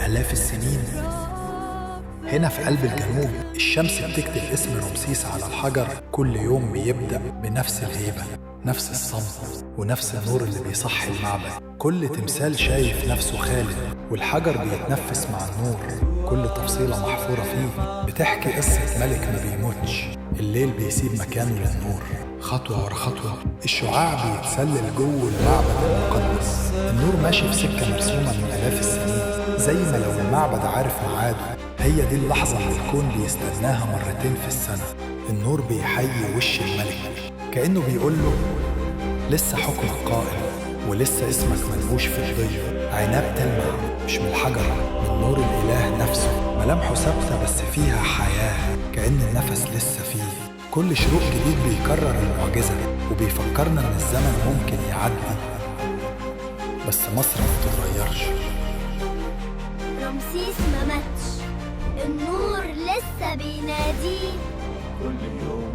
آلاف السنين. هنا في قلب الجنوب الشمس بتكتب اسم رمسيس على الحجر. كل يوم بيبدأ بنفس الهيبة، نفس الصمت ونفس النور اللي بيصحي المعبد. كل تمثال شايف نفسه خالد، والحجر بيتنفس مع النور. كل تفصيلة محفورة فيه بتحكي قصة ملك ما بيموتش. الليل بيسيب مكانه للنور، خطوة ورا خطوة الشعاع بيتسلل جوه المعبد المقدس. النور ماشي في سكة مرسومة من آلاف السنين، زي ما لو المعبد عارف ميعاده. هي دي اللحظة اللي الكون بيستناها مرتين في السنة. النور بيحيي وش الملك، كأنه بيقول له لسه حكمك قائم، ولسه اسمك منقوش في الضية. عيناه بتلمع مش من الحجر، من نور الإله نفسه. ملامحه ثابتة بس فيها حياة، كأن النفس لسه فيه. كل شروق جديد بيكرر المعجزة، وبيفكرنا إن الزمن ممكن يعدي بس مصر ما بتتغيرش. رمسيس ما ماتش، النور لسه بيناديه كل يوم